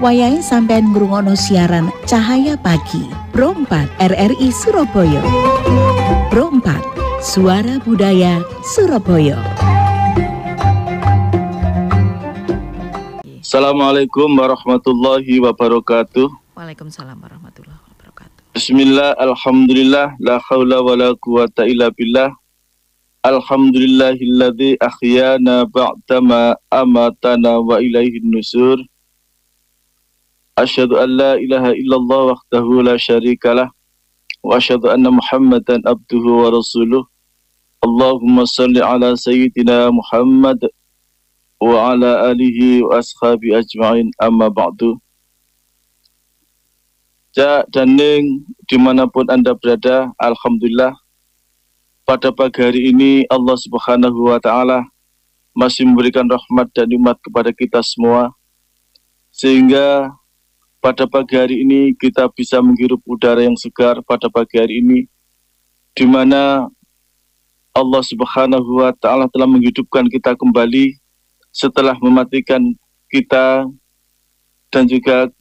wayahe sampean ngrungokno siaran Cahaya Pagi Pro 4 RRI Surabaya. Pro 4 Suara Budaya Surabaya. Assalamualaikum warahmatullahi wabarakatuh. Waalaikumsalam warahmatullahi wabarakatuh. Bismillah, alhamdulillah, la haula wa la quwata illa billah. Alhamdulillahilladzi ahyana ba'dama amatana wa ilaihin nusur. Asyhadu an la ilaha illallah wahdahu la syarikalah wa asyhadu anna Muhammadan abduhu wa rasuluh. Allahumma salli ala sayyidina Muhammad wa ala alihi wa ashabi ajma'in, amma ba'du. Cak dan Ning dimanapun Anda berada, alhamdulillah pada pagi hari ini Allah Subhanahu wa ta'ala masih memberikan rahmat dan nikmat kepada kita semua, sehingga pada pagi hari ini kita bisa menghirup udara yang segar pada pagi hari ini, di mana Allah Subhanahu wa ta'ala telah menghidupkan kita kembali setelah mematikan kita, dan juga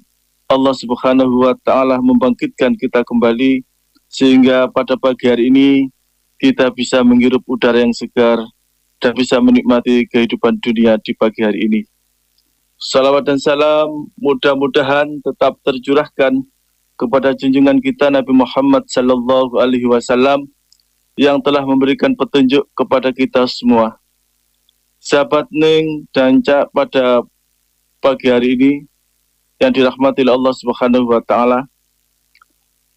Allah Subhanahu wa ta'ala membangkitkan kita kembali, sehingga pada pagi hari ini kita bisa menghirup udara yang segar dan bisa menikmati kehidupan dunia di pagi hari ini. Salawat dan salam mudah-mudahan tetap tercurahkan kepada junjungan kita Nabi Muhammad sallallahu alaihi wasallam yang telah memberikan petunjuk kepada kita semua. Sahabat Ning dan Cak, pada pagi hari ini yang dirahmati Allah Subhanahu wa ta'ala,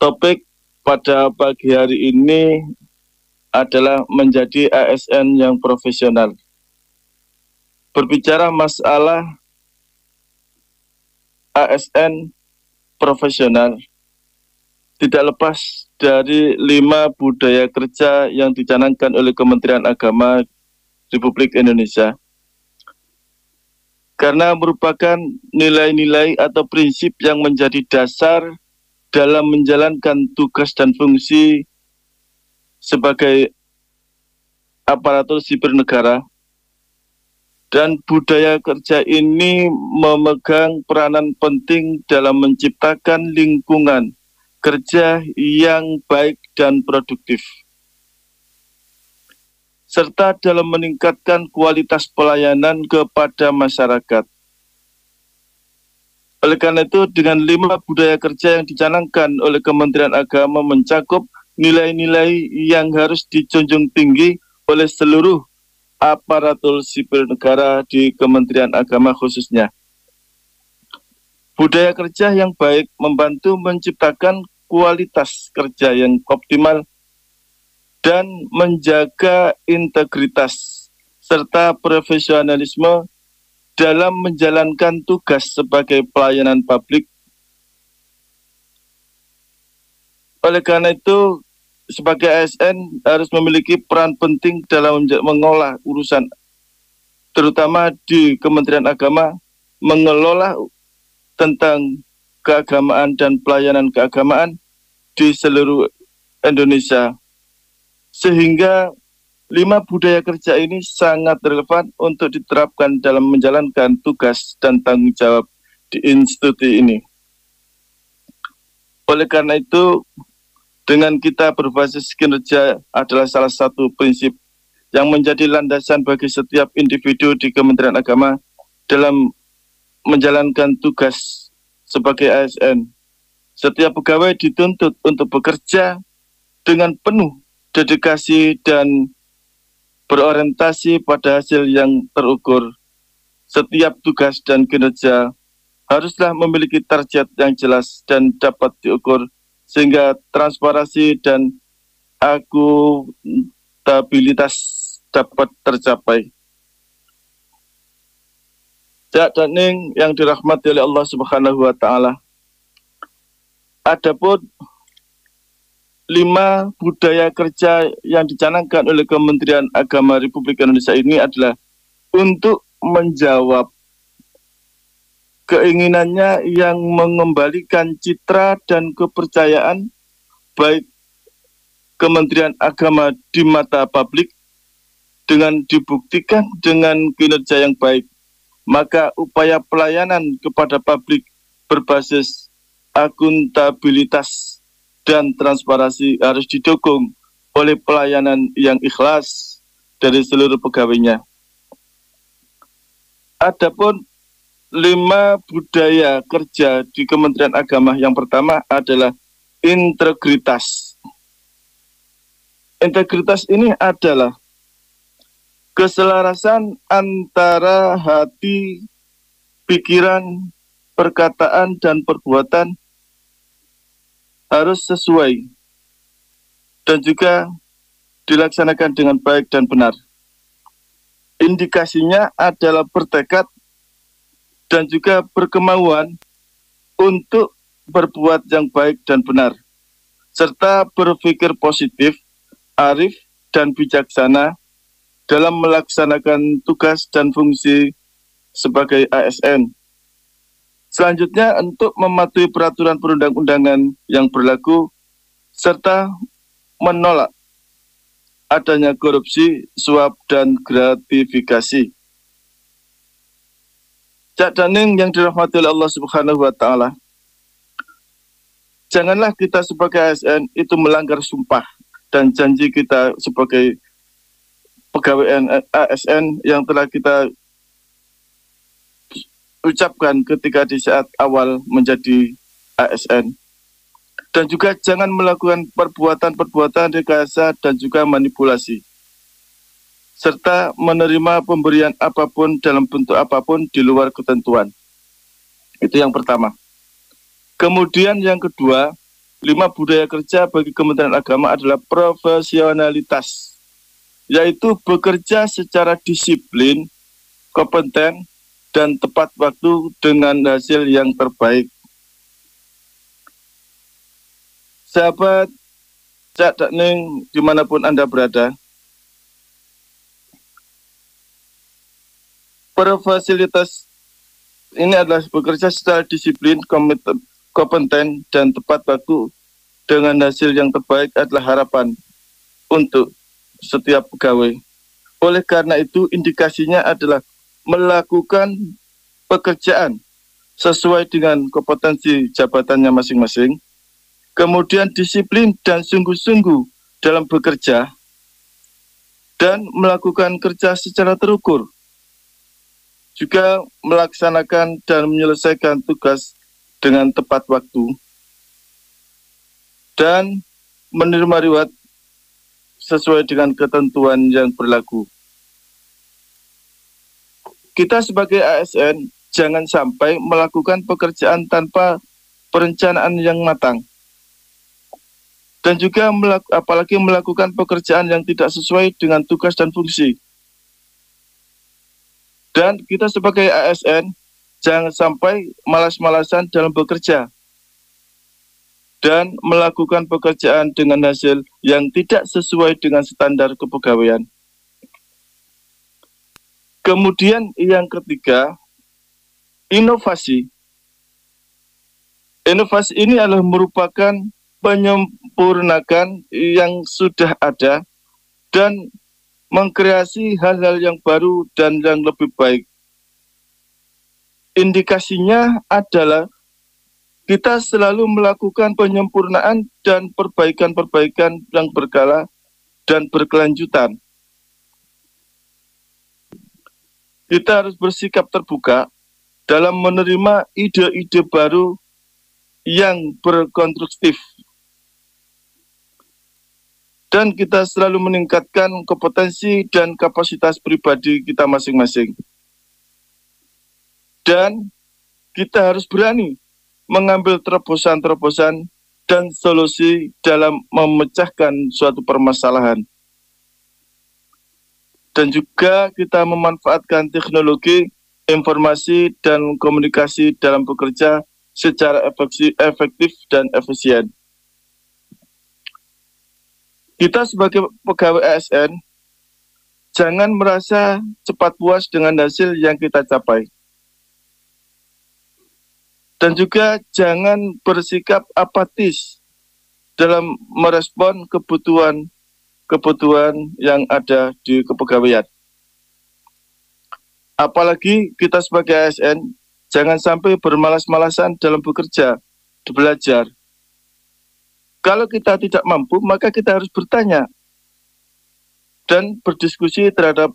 topik pada pagi hari ini adalah menjadi ASN yang profesional. Berbicara masalah ASN profesional, tidak lepas dari 5 budaya kerja yang dicanangkan oleh Kementerian Agama Republik Indonesia, karena merupakan nilai-nilai atau prinsip yang menjadi dasar dalam menjalankan tugas dan fungsi sebagai aparatur sipil negara. Dan budaya kerja ini memegang peranan penting dalam menciptakan lingkungan kerja yang baik dan produktif, serta dalam meningkatkan kualitas pelayanan kepada masyarakat. Oleh karena itu, dengan 5 budaya kerja yang dicanangkan oleh Kementerian Agama mencakup nilai-nilai yang harus dijunjung tinggi oleh seluruh aparatur sipil negara di Kementerian Agama khususnya. Budaya kerja yang baik membantu menciptakan kualitas kerja yang optimal dan menjaga integritas serta profesionalisme dalam menjalankan tugas sebagai pelayanan publik. Oleh karena itu, sebagai ASN harus memiliki peran penting dalam mengolah urusan, terutama di Kementerian Agama, mengelola tentang keagamaan dan pelayanan keagamaan di seluruh Indonesia. Sehingga 5 budaya kerja ini sangat relevan untuk diterapkan dalam menjalankan tugas dan tanggung jawab di institusi ini. Oleh karena itu, dengan kita berbasis kinerja adalah salah satu prinsip yang menjadi landasan bagi setiap individu di Kementerian Agama dalam menjalankan tugas sebagai ASN. Setiap pegawai dituntut untuk bekerja dengan penuh dedikasi dan berorientasi pada hasil yang terukur. Setiap tugas dan kinerja haruslah memiliki target yang jelas dan dapat diukur, sehingga transparansi dan akuntabilitas dapat tercapai. Cak dan Ning yang dirahmati oleh Allah Subhanahu wa ta'ala, adapun 5 budaya kerja yang dicanangkan oleh Kementerian Agama Republik Indonesia ini adalah untuk menjawab keinginannya yang mengembalikan citra dan kepercayaan baik Kementerian Agama di mata publik dengan dibuktikan dengan kinerja yang baik, maka upaya pelayanan kepada publik berbasis akuntabilitas dan transparansi harus didukung oleh pelayanan yang ikhlas dari seluruh pegawainya. Adapun 5 budaya kerja di Kementerian Agama, yang pertama adalah integritas. Integritas ini adalah keselarasan antara hati, pikiran, perkataan, dan perbuatan harus sesuai dan juga dilaksanakan dengan baik dan benar. Indikasinya adalah bertekad dan juga berkemauan untuk berbuat yang baik dan benar, serta berpikir positif, arif, dan bijaksana dalam melaksanakan tugas dan fungsi sebagai ASN. Selanjutnya, untuk mematuhi peraturan perundang-undangan yang berlaku, serta menolak adanya korupsi, suap, dan gratifikasi. Cak Daning yang dirahmati oleh Allah Subhanahu wa Ta'ala, janganlah kita sebagai ASN itu melanggar sumpah dan janji kita sebagai pegawai ASN yang telah kita ucapkan ketika di saat awal menjadi ASN. Dan juga jangan melakukan perbuatan-perbuatan rekayasa dan juga manipulasi, serta menerima pemberian apapun dalam bentuk apapun di luar ketentuan. Itu yang pertama. Kemudian yang kedua, 5 budaya kerja bagi Kementerian Agama adalah profesionalitas, yaitu bekerja secara disiplin, kompeten, dan tepat waktu dengan hasil yang terbaik. Sahabat Cak Daning dimanapun Anda berada, profesionalitas ini adalah bekerja secara disiplin, kompeten, dan tepat waktu dengan hasil yang terbaik adalah harapan untuk setiap pegawai. Oleh karena itu, indikasinya adalah melakukan pekerjaan sesuai dengan kompetensi jabatannya masing-masing, kemudian disiplin dan sungguh-sungguh dalam bekerja, dan melakukan kerja secara terukur, juga melaksanakan dan menyelesaikan tugas dengan tepat waktu, dan menerima reward sesuai dengan ketentuan yang berlaku. Kita sebagai ASN jangan sampai melakukan pekerjaan tanpa perencanaan yang matang, dan juga apalagi melakukan pekerjaan yang tidak sesuai dengan tugas dan fungsi. Dan kita sebagai ASN jangan sampai malas-malasan dalam bekerja dan melakukan pekerjaan dengan hasil yang tidak sesuai dengan standar kepegawaian. Kemudian yang ketiga, inovasi. Inovasi ini adalah merupakan menyempurnakan yang sudah ada dan mengkreasi hal-hal yang baru dan yang lebih baik. Indikasinya adalah kita selalu melakukan penyempurnaan dan perbaikan-perbaikan yang berkala dan berkelanjutan. Kita harus bersikap terbuka dalam menerima ide-ide baru yang berkonstruktif. Dan kita selalu meningkatkan kompetensi dan kapasitas pribadi kita masing-masing. Dan kita harus berani mengambil terobosan-terobosan dan solusi dalam memecahkan suatu permasalahan. Dan juga kita memanfaatkan teknologi, informasi, dan komunikasi dalam bekerja secara efektif dan efisien. Kita sebagai pegawai ASN jangan merasa cepat puas dengan hasil yang kita capai. Dan juga jangan bersikap apatis dalam merespon kebutuhan yang ada di kepegawaian. Apalagi kita sebagai ASN Jangan sampai bermalas-malasan dalam bekerja, belajar. Kalau kita tidak mampu, maka kita harus bertanya dan berdiskusi terhadap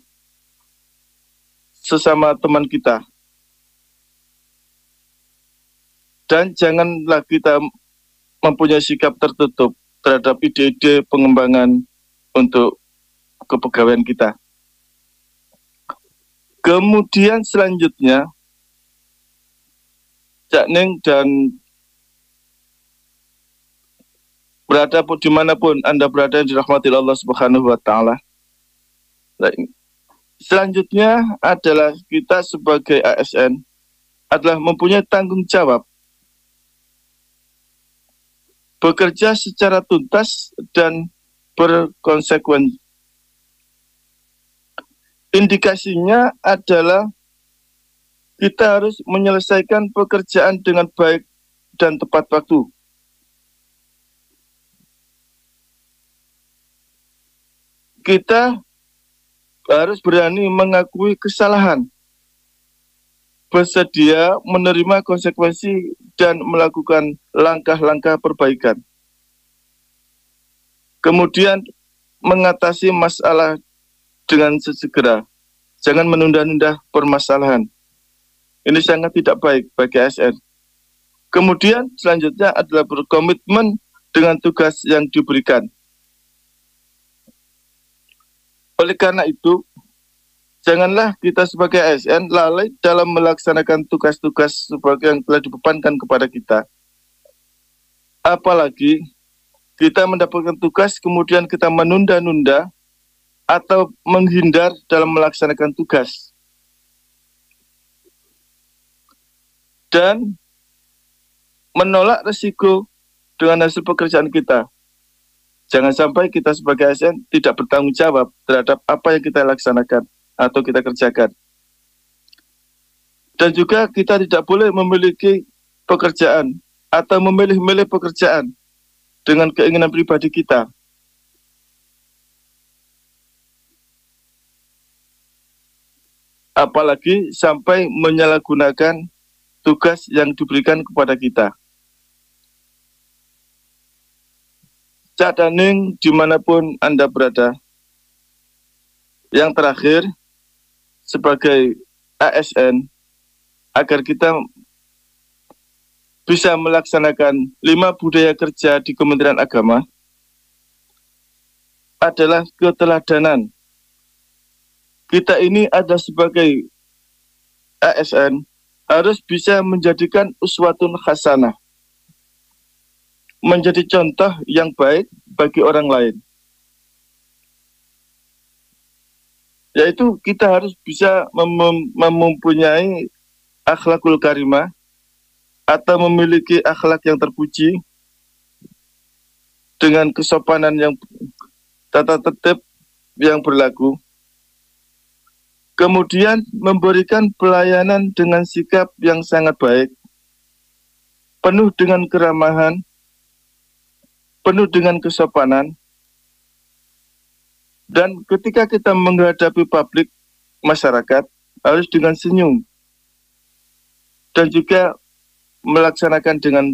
sesama teman kita. Dan janganlah kita mempunyai sikap tertutup terhadap ide-ide pengembangan untuk kepegawaian kita. Kemudian selanjutnya, Cak Ning dan berada pun dimanapun Anda berada dirahmati Allah Subhanahu wa Ta'ala. Selanjutnya adalah kita sebagai ASN adalah mempunyai tanggung jawab bekerja secara tuntas dan berkonsekuensi. Indikasinya adalah kita harus menyelesaikan pekerjaan dengan baik dan tepat waktu. Kita harus berani mengakui kesalahan, bersedia menerima konsekuensi dan melakukan langkah-langkah perbaikan. Kemudian mengatasi masalah dengan sesegera. Jangan menunda-nunda permasalahan. Ini sangat tidak baik bagi ASN. Kemudian selanjutnya adalah berkomitmen dengan tugas yang diberikan. Oleh karena itu, janganlah kita sebagai ASN lalai dalam melaksanakan tugas-tugas sebagai yang telah dibebankan kepada kita. Apalagi kita mendapatkan tugas kemudian kita menunda-nunda atau menghindar dalam melaksanakan tugas. Dan menolak resiko dengan hasil pekerjaan kita. Jangan sampai kita sebagai ASN tidak bertanggung jawab terhadap apa yang kita laksanakan atau kita kerjakan. Dan juga kita tidak boleh memiliki pekerjaan atau memilih-milih pekerjaan dengan keinginan pribadi kita. Apalagi sampai menyalahgunakan tugas yang diberikan kepada kita. Cak Daning dimanapun Anda berada. Yang terakhir, sebagai ASN, agar kita bisa melaksanakan 5 budaya kerja di Kementerian Agama, adalah keteladanan. Kita ini ada sebagai ASN, harus bisa menjadikan uswatun hasanah, menjadi contoh yang baik bagi orang lain. Yaitu kita harus bisa mempunyai akhlakul karimah atau memiliki akhlak yang terpuji dengan kesopanan yang tata tertib yang berlaku. Kemudian memberikan pelayanan dengan sikap yang sangat baik, penuh dengan keramahan, penuh dengan kesopanan. Dan ketika kita menghadapi publik masyarakat, harus dengan senyum. Dan juga melaksanakan dengan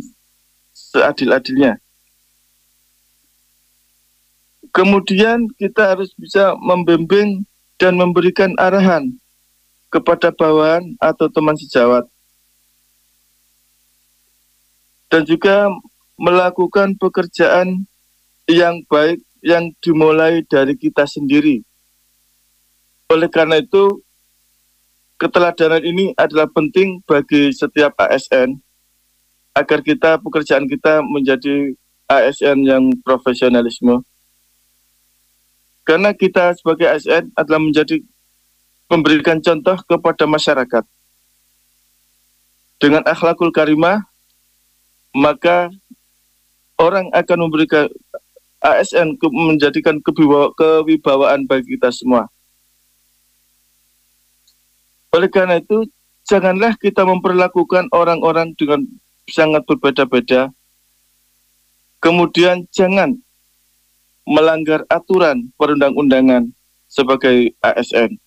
seadil-adilnya. Kemudian kita harus bisa membimbing dan memberikan arahan kepada bawahan atau teman sejawat. Dan juga melakukan pekerjaan yang baik yang dimulai dari kita sendiri. Oleh karena itu, keteladanan ini adalah penting bagi setiap ASN agar pekerjaan kita menjadi ASN yang profesionalisme. Karena kita sebagai ASN adalah memberikan contoh kepada masyarakat. Dengan akhlakul karimah, maka orang akan memberikan ASN menjadikan kewibawaan bagi kita semua. Oleh karena itu, janganlah kita memperlakukan orang-orang dengan sangat berbeda-beda. Kemudian jangan melanggar aturan perundang-undangan sebagai ASN.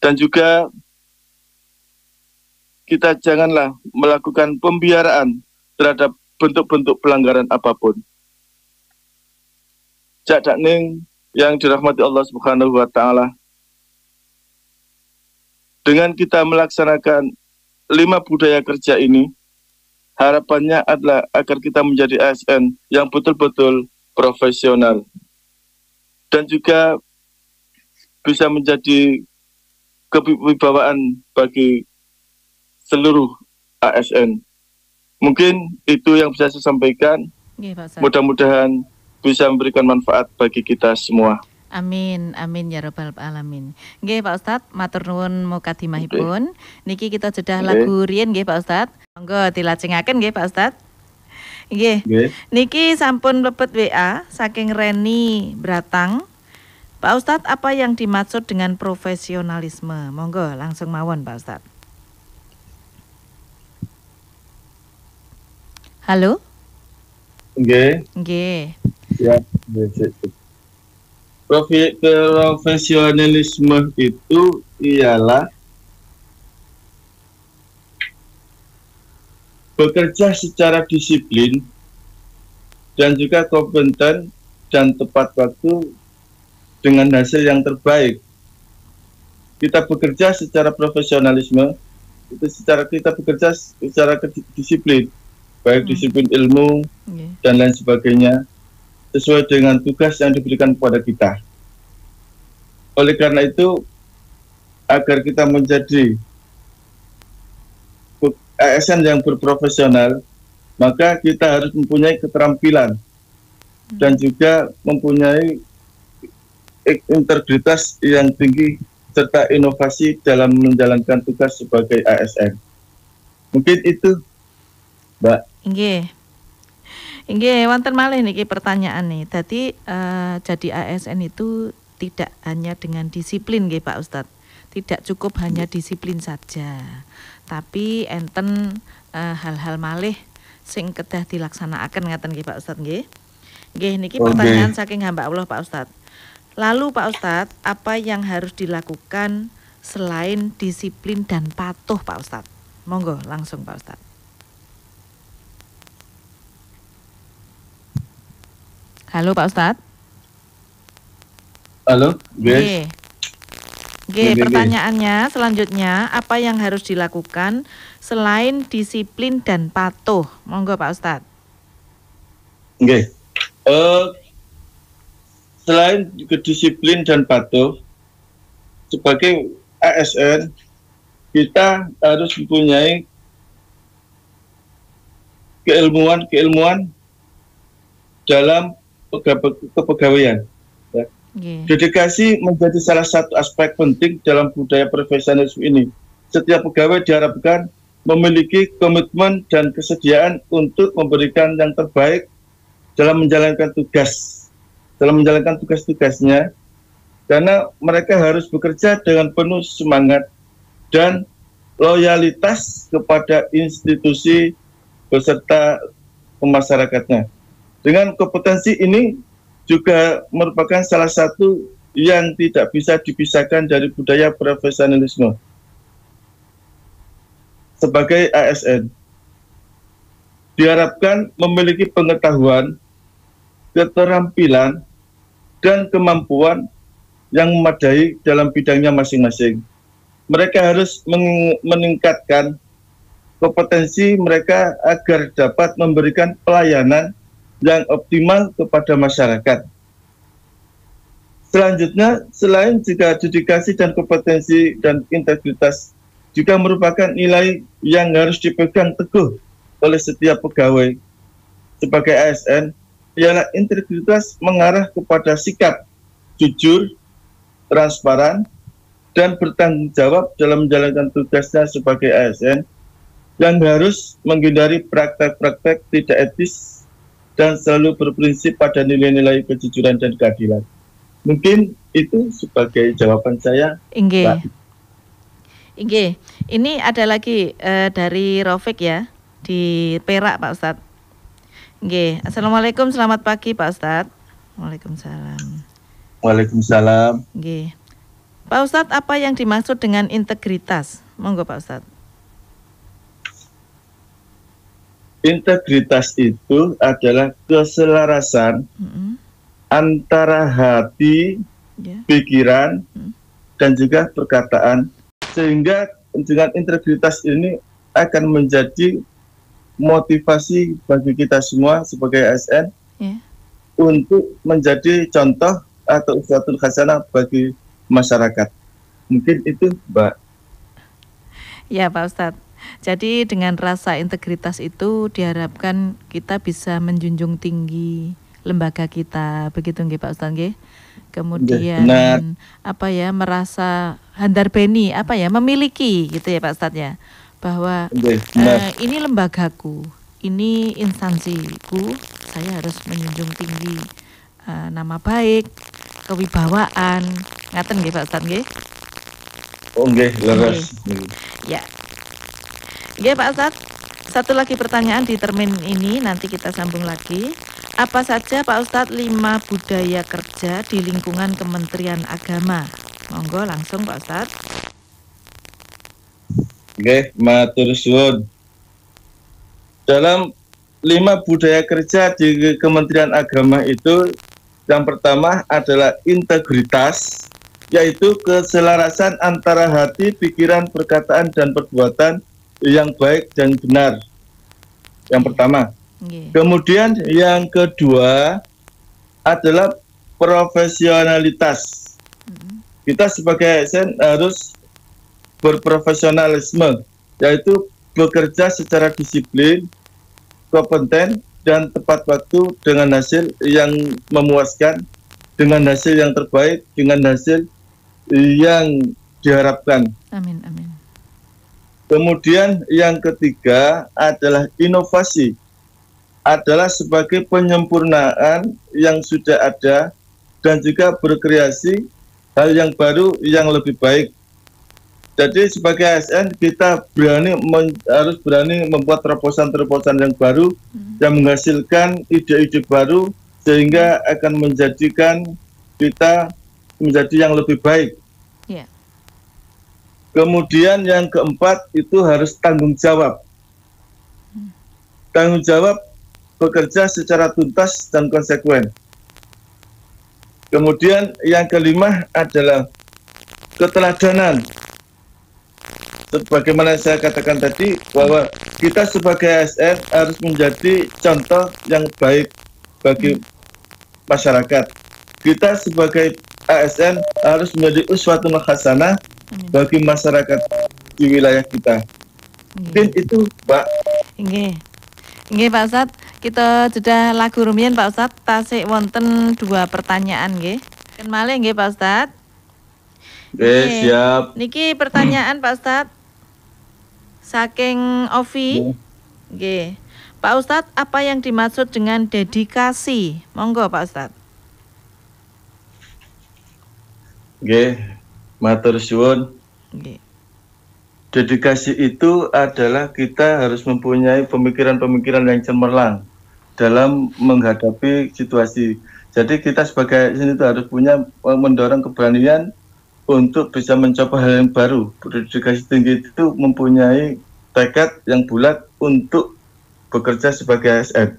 Dan juga kita janganlah melakukan pembiaraan terhadap bentuk-bentuk pelanggaran apapun. Cak Dakning yang dirahmati Allah Subhanahu wa Ta'ala, dengan kita melaksanakan 5 budaya kerja ini, harapannya adalah agar kita menjadi ASN yang betul-betul profesional dan juga bisa menjadi kewibawaan bagi seluruh ASN. Mungkin itu yang bisa saya sampaikan. Mudah-mudahan bisa memberikan manfaat bagi kita semua. Amin, amin ya rabbal alamin. Nggih Pak Ustadz, matur nuwun mukadimahipun. Niki kita jedah lagu riyen nggih Pak Ustadz. Monggo dilajengaken nggih Pak Ustadz. Nggih. Niki sampun mlebet WA saking Reni Bratang. Pak Ustadz, apa yang dimaksud dengan profesionalisme? Monggo langsung mawon Pak Ustadz. Halo? Nggih. Nggih. Ya, profesionalisme itu ialah bekerja secara disiplin dan juga kompeten dan tepat waktu dengan hasil yang terbaik. Kita bekerja secara profesionalisme, kita bekerja secara disiplin, baik disiplin ilmu dan lain sebagainya, sesuai dengan tugas yang diberikan kepada kita. Oleh karena itu, agar kita menjadi ASN yang berprofesional, maka kita harus mempunyai keterampilan dan juga mempunyai integritas yang tinggi serta inovasi dalam menjalankan tugas sebagai ASN. Mungkin itu, Mbak. Nggih, wonten malih niki pertanyaan nih. Dadi jadi ASN itu tidak hanya dengan disiplin nggih Pak Ustadz. Tidak cukup hanya disiplin saja. Tapi enten hal-hal malih sing kedah dilaksanakaken ngaten nggih Pak Ustadz nggih. Nggih niki pertanyaan saking hamba Allah Pak Ustadz. Lalu Pak Ustadz, apa yang harus dilakukan selain disiplin dan patuh Pak Ustadz? Monggo langsung Pak Ustadz. Halo Pak Ustadz. Halo, guys. Pertanyaannya selanjutnya, apa yang harus dilakukan selain disiplin dan patuh? Monggo Pak Ustadz. Selain kedisiplin dan patuh, sebagai ASN kita harus mempunyai keilmuan dalam kepegawaian. Dedikasi menjadi salah satu aspek penting dalam budaya profesionalisme ini. Setiap pegawai diharapkan memiliki komitmen dan kesediaan untuk memberikan yang terbaik dalam menjalankan tugas-tugasnya, karena mereka harus bekerja dengan penuh semangat dan loyalitas kepada institusi beserta masyarakatnya. Dengan kompetensi ini juga merupakan salah satu yang tidak bisa dipisahkan dari budaya profesionalisme. Sebagai ASN, diharapkan memiliki pengetahuan, keterampilan, dan kemampuan yang memadai dalam bidangnya masing-masing. Mereka harus meningkatkan kompetensi mereka agar dapat memberikan pelayanan yang optimal kepada masyarakat. Selanjutnya, selain juga dedikasi dan kompetensi dan integritas, juga merupakan nilai yang harus dipegang teguh oleh setiap pegawai sebagai ASN, ialah integritas mengarah kepada sikap jujur, transparan, dan bertanggung jawab dalam menjalankan tugasnya sebagai ASN, yang harus menghindari praktek-praktek tidak etis dan selalu berprinsip pada nilai-nilai kejujuran dan keadilan. Mungkin itu sebagai jawaban saya. Inggih. Ini ada lagi dari Rofik ya, di Perak Pak Ustadz. Inggih. Assalamualaikum, selamat pagi Pak Ustadz. Waalaikumsalam. Waalaikumsalam. Inggih. Pak Ustadz, apa yang dimaksud dengan integritas? Monggo Pak Ustadz. Integritas itu adalah keselarasan antara hati, pikiran, dan juga perkataan, sehingga dengan integritas ini akan menjadi motivasi bagi kita semua sebagai ASN untuk menjadi contoh atau uswatun hasanah bagi masyarakat. Mungkin itu, Mbak. Ya, Pak Ustadz. Jadi dengan rasa integritas itu diharapkan kita bisa menjunjung tinggi lembaga kita, begitu nggih Pak Ustadz nggih? Kemudian apa ya, merasa handar beni, apa ya, memiliki gitu ya Pak Ustadz ya, bahwa ini lembagaku, ini instansiku, saya harus menjunjung tinggi nama baik, kewibawaan, ngaten nggih Pak Ustadz nggih? Oh nggih, leres. Ya. Nggih Pak Ustadz, satu lagi pertanyaan di termin ini, nanti kita sambung lagi. Apa saja Pak Ustadz 5 budaya kerja di lingkungan Kementerian Agama? Monggo langsung Pak Ustadz. Oke, matur suwun. Dalam 5 budaya kerja di Kementerian Agama itu, yang pertama adalah integritas, yaitu keselarasan antara hati, pikiran, perkataan, dan perbuatan yang baik dan benar. Yang pertama. Kemudian yang kedua adalah profesionalitas. Kita sebagai ASN harus berprofesionalisme, yaitu bekerja secara disiplin, kompeten, dan tepat waktu dengan hasil yang memuaskan, dengan hasil yang terbaik, dengan hasil yang diharapkan. Amin, amin. Kemudian yang ketiga adalah inovasi, adalah sebagai penyempurnaan yang sudah ada dan juga berkreasi hal yang baru yang lebih baik. Jadi sebagai ASN kita harus berani membuat terobosan-terobosan yang baru yang menghasilkan ide-ide baru sehingga akan menjadikan kita menjadi yang lebih baik. Kemudian yang keempat itu harus tanggung jawab. Tanggung jawab bekerja secara tuntas dan konsekuen. Kemudian yang kelima adalah keteladanan. Sebagaimana saya katakan tadi, bahwa kita sebagai ASN harus menjadi contoh yang baik bagi masyarakat. Kita sebagai ASN harus menjadi uswatun hasanah bagi masyarakat di wilayah kita. Mungkin itu, Mbak. Nggih Pak Ustadz, kita sudah lagu rumiyin Pak Ustadz, tasik wonten 2 pertanyaan nggih. Ken malih nggih Pak Ustadz. Siap. Niki pertanyaan Pak Ustadz saking Ovi. Nggih. Pak Ustadz, apa yang dimaksud dengan dedikasi? Monggo Pak Ustadz. Nggih, matur suwun. Nggih. Dedikasi itu adalah kita harus mempunyai pemikiran-pemikiran yang cemerlang dalam menghadapi situasi. Jadi kita sebagai ASN itu harus punya mendorong keberanian untuk bisa mencoba hal yang baru. Dedikasi tinggi itu mempunyai tekad yang bulat untuk bekerja sebagai ASN.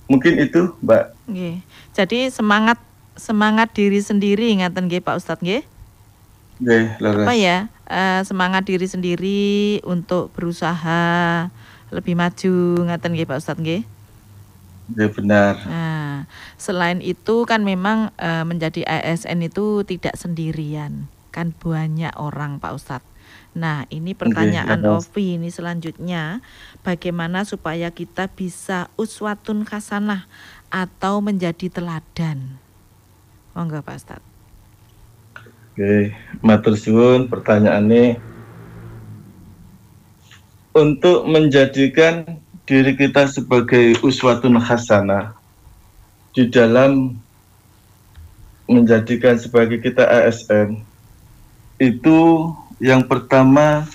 Mungkin itu, Mbak. Nggih. Jadi semangat diri sendiri ngaten nggih Pak Ustadz nggih. Apa ya, semangat diri sendiri untuk berusaha lebih maju ngaten nggih Pak Ustadz nggih. Ya benar. Nah, selain itu kan memang menjadi ASN itu tidak sendirian, kan banyak orang Pak Ustadz. Nah, ini pertanyaan Ovi ini selanjutnya, bagaimana supaya kita bisa uswatun hasanah atau menjadi teladan? Monggo Pak Ustadz. Oke, matur suwun pertanyaannya. Untuk menjadikan diri kita sebagai uswatun hasanah di dalam menjadikan sebagai kita ASN, itu yang pertama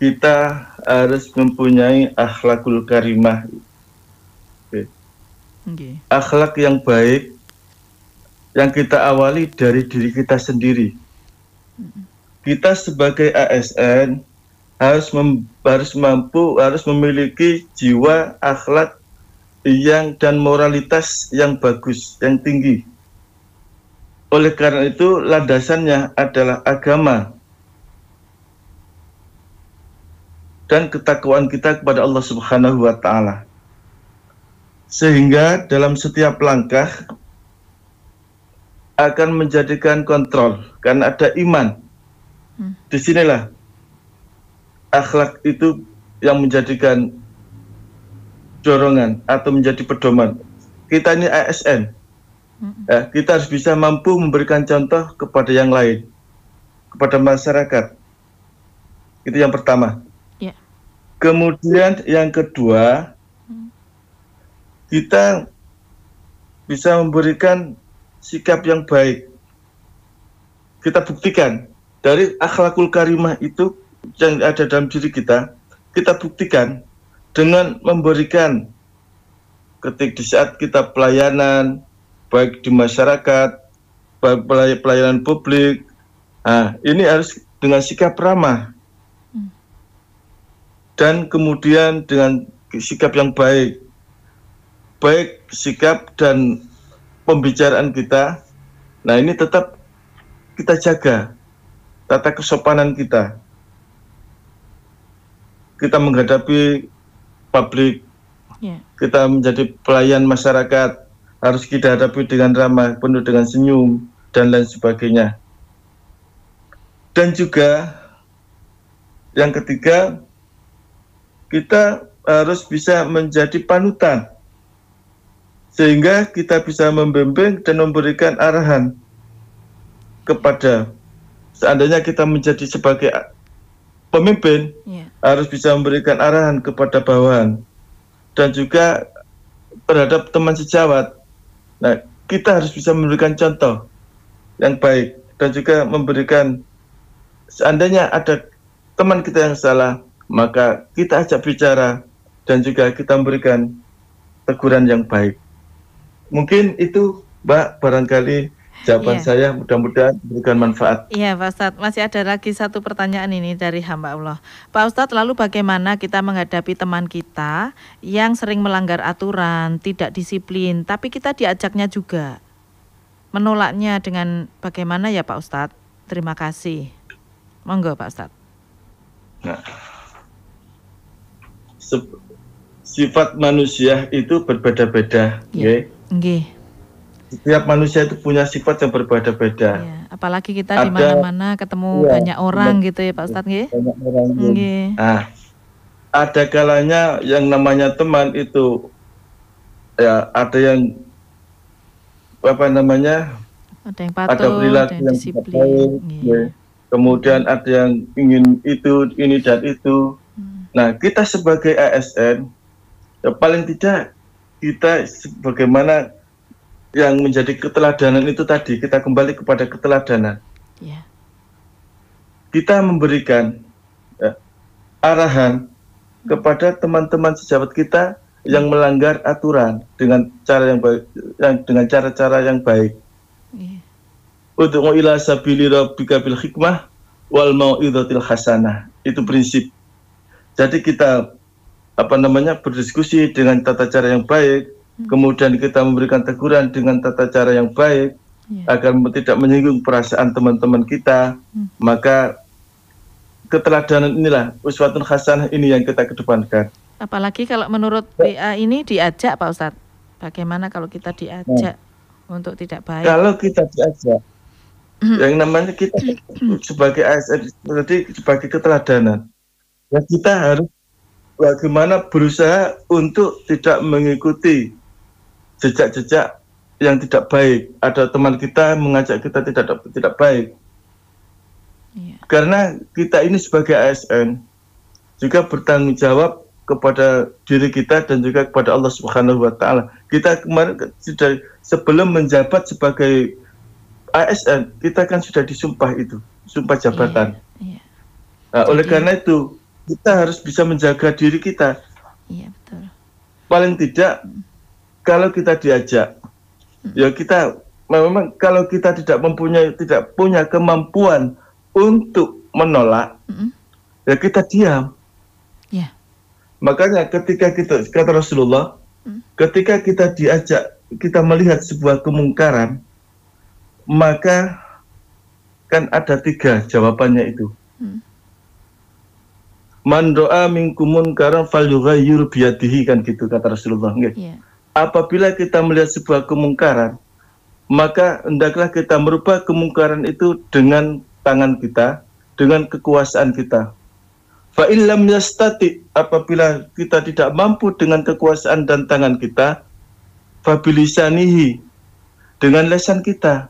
kita harus mempunyai akhlakul karimah. Akhlak yang baik yang kita awali dari diri kita sendiri. Kita sebagai ASN harus memiliki jiwa akhlak dan moralitas yang bagus, yang tinggi. Oleh karena itu landasannya adalah agama dan ketakwaan kita kepada Allah Subhanahu wa taala. Sehingga dalam setiap langkah akan menjadikan kontrol karena ada iman. Disinilah akhlak itu yang menjadikan dorongan atau menjadi pedoman. Kita ini ASN. Ya, kita harus bisa mampu memberikan contoh kepada yang lain, kepada masyarakat. Itu yang pertama. Yeah. Kemudian yang kedua, kita bisa memberikan sikap yang baik. Kita buktikan dari akhlakul karimah itu yang ada dalam diri kita buktikan dengan memberikan di saat kita pelayanan, baik di masyarakat, baik pelayanan publik. Nah, ini harus dengan sikap ramah. Dan kemudian dengan sikap yang baik. Baik sikap dan pembicaraan kita. Nah, ini tetap kita jaga. Tata kesopanan kita. Kita menghadapi publik. Yeah. Kita menjadi pelayan masyarakat, harus kita hadapi dengan ramah, penuh dengan senyum, dan lain sebagainya. Dan juga yang ketiga, kita harus bisa menjadi panutan, sehingga kita bisa membimbing dan memberikan arahan kepada, seandainya kita menjadi sebagai pemimpin, harus bisa memberikan arahan kepada bawahan, dan juga terhadap teman sejawat. Nah, kita harus bisa memberikan contoh yang baik dan juga memberikan, seandainya ada teman kita yang salah, maka kita ajak bicara dan juga kita memberikan teguran yang baik. Mungkin itu, Mbak, barangkali jawaban saya, mudah-mudahan memberikan manfaat. Iya, Pak Ustadz. Masih ada lagi satu pertanyaan ini dari hamba Allah. Pak Ustadz, lalu bagaimana kita menghadapi teman kita yang sering melanggar aturan, tidak disiplin, tapi kita diajaknya juga? Menolaknya dengan bagaimana ya Pak Ustadz? Terima kasih. Monggo Pak Ustadz. Nah, sifat manusia itu berbeda-beda. Nggih. Setiap manusia itu punya sifat yang berbeda-beda. Ya, apalagi kita di mana-mana ketemu banyak orang gitu ya Pak Ustadz, nggih. Banyak orang. Nah, ada kalanya yang namanya teman itu, ya ada yang ada yang patuh, ada yang disiplin. Ya. Kemudian ada yang ingin itu, ini dan itu. Nah, kita sebagai ASN, ya paling tidak kita sebagaimana yang menjadi keteladanan itu tadi, kita kembali kepada keteladanan. Yeah. Kita memberikan arahan kepada teman-teman sejawat kita yang melanggar aturan dengan cara yang baik, dengan cara-cara yang baik. Ud'u ila sabili rabbika bil hikmah wal mau'izatil hasanah. Itu prinsip. Jadi kita berdiskusi dengan tata cara yang baik. Kemudian kita memberikan teguran dengan tata cara yang baik, agar tidak menyinggung perasaan teman-teman kita. Maka keteladanan inilah, uswatun hasanah ini yang kita kedepankan. Apalagi kalau menurut PA ini diajak Pak Ustadz. Bagaimana kalau kita diajak untuk tidak baik? Kalau kita diajak, yang namanya kita sebagai ASN, sebagai keteladanan, ya kita harus bagaimana berusaha untuk tidak mengikuti jejak-jejak yang tidak baik. Ada teman kita mengajak kita tidak baik. Karena kita ini sebagai ASN juga bertanggung jawab kepada diri kita dan juga kepada Allah Subhanahu wa taala. Kita kemarin sudah sebelum menjabat sebagai ASN, kita kan sudah disumpah itu, sumpah jabatan. Nah, oleh karena itu kita harus bisa menjaga diri kita. Iya, betul. Paling tidak kalau kita diajak, ya kita memang kalau kita tidak punya kemampuan untuk menolak, ya kita diam. Ya. Makanya ketika kita, kata Rasulullah, ketika kita diajak, kita melihat sebuah kemungkaran, maka kan ada 3 jawabannya itu. Man doa minkum munkaran falyughayyir biyadihi, kan gitu kata Rasulullah. Ya. Apabila kita melihat sebuah kemungkaran, maka hendaklah kita merubah kemungkaran itu dengan tangan kita, dengan kekuasaan kita. Fa in lam yastati, apabila kita tidak mampu dengan kekuasaan dan tangan kita, fa bilisanihi, dengan lisan kita.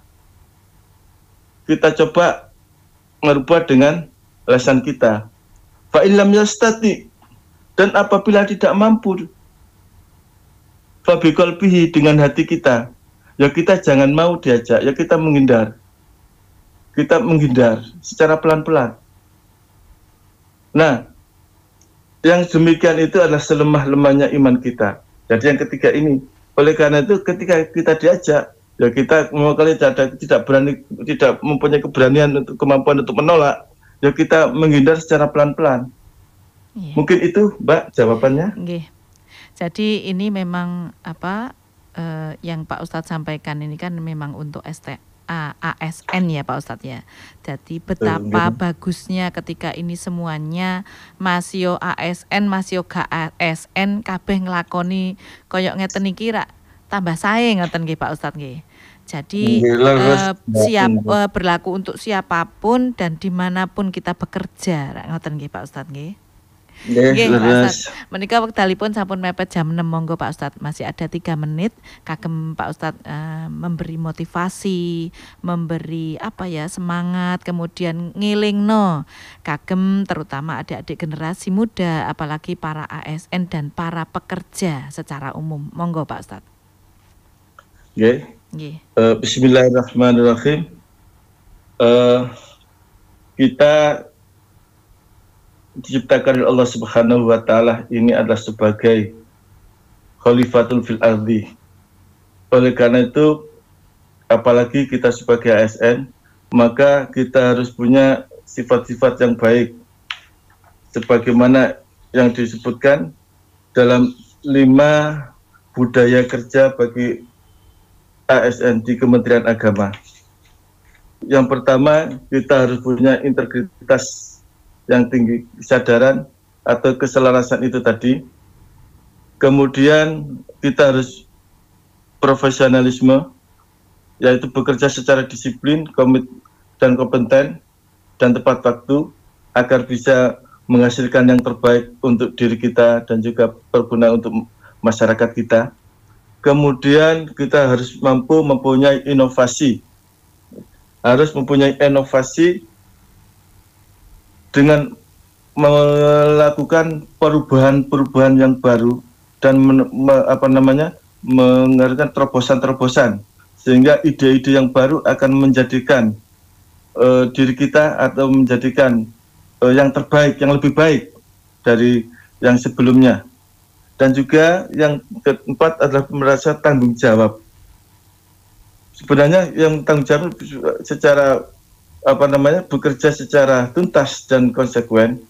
Kita coba merubah dengan lisan kita. Fa in lam yastati, dan apabila tidak mampu, fa biqalbihi, dengan hati kita. Ya kita jangan mau diajak, ya kita menghindar. Kita menghindar secara pelan-pelan. Nah, yang demikian itu adalah selemah-lemahnya iman kita. Jadi yang ketiga ini, oleh karena itu ketika kita diajak, ya kita mengkali tidak berani, tidak mempunyai keberanian untuk kemampuan untuk menolak, ya kita menghindar secara pelan-pelan. Iya. Mungkin itu, Mbak, jawabannya. Nggih. Jadi ini memang yang Pak Ustadz sampaikan ini kan memang untuk ASN ya Pak Ustadz ya. Jadi betapa bagusnya ketika ini semuanya masih ASN, masih gak ASN kabeh nglakoni koyok ngeten iki rak tambah sae ngoten nggih Pak Ustadz nggih. Jadi siap berlaku untuk siapapun dan dimanapun kita bekerja rak ngoten nggih Pak Ustadz nggih. Nggih Pak Ustadz, menika wektalipun sampun mepet jam 6, monggo Pak Ustadz, masih ada 3 menit kagem Pak Ustadz memberi motivasi, memberi semangat, kemudian ngilingno kagem terutama adik-adik generasi muda, apalagi para ASN dan para pekerja secara umum. Monggo Pak Ustadz. Nggih. Bismillahirrahmanirrahim. Kita diciptakan oleh Allah Subhanahu wa taala ini adalah sebagai khalifatul fil ardi. Oleh karena itu, apalagi kita sebagai ASN, maka kita harus punya sifat-sifat yang baik sebagaimana yang disebutkan dalam 5 budaya kerja bagi ASN di Kementerian Agama. Yang pertama, kita harus punya integritas yang tinggi, kesadaran atau keselarasan itu tadi. Kemudian kita harus profesionalisme, yaitu bekerja secara disiplin, komit dan kompeten dan tepat waktu agar bisa menghasilkan yang terbaik untuk diri kita dan juga berguna untuk masyarakat kita. Kemudian kita harus mampu mempunyai inovasi, dengan melakukan perubahan-perubahan yang baru dan mengadakan terobosan-terobosan sehingga ide-ide yang baru akan menjadikan diri kita atau menjadikan yang terbaik, yang lebih baik dari yang sebelumnya. Dan juga yang keempat adalah merasa tanggung jawab. Sebenarnya yang tanggung jawab secara bekerja secara tuntas dan konsekuen,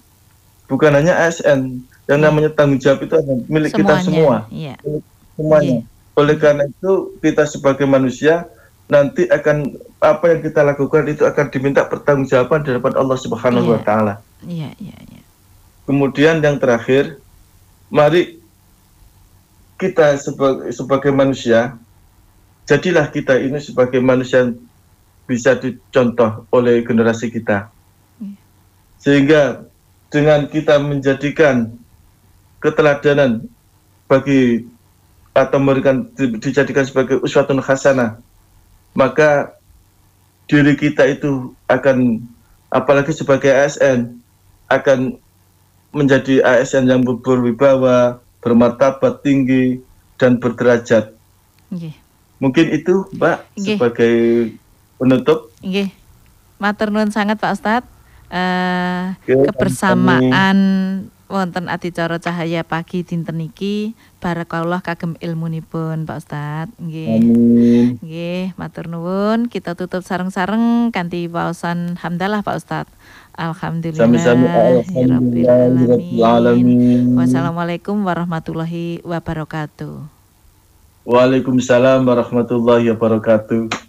bukan hanya ASN. Yang namanya tanggung jawab itu adalah milik kita semua. Iya. Semuanya. Oleh karena itu kita sebagai manusia nanti akan apa yang kita lakukan itu akan diminta pertanggungjawaban di hadapan Allah Subhanahu wa taala. Iya. Kemudian yang terakhir, mari kita sebagai manusia, jadilah kita ini sebagai manusia bisa dicontoh oleh generasi kita. Sehingga dengan kita menjadikan keteladanan bagi atau dijadikan sebagai uswatun hasanah, maka diri kita itu akan, apalagi sebagai ASN, akan menjadi ASN yang berwibawa, bermartabat tinggi, dan berderajat. Mungkin itu, Mbak, sebagai penutup. Nggih. Matur nuwun sangat Pak Ustadz. Kebersamaan wonten adicara Cahaya Pagi dinten iki barakallah kagem ilmunipun Pak Ustadz. Nggih. Nggih. matur nuwun. Kita tutup sareng-sareng kanthi waosan hamdalah Pak Ustadz. Sami-sami. Alhamdulillahirabbil Alhamdulillahirabbil alamin. Wassalamualaikum warahmatullahi wabarakatuh. Waalaikumsalam warahmatullahi wabarakatuh.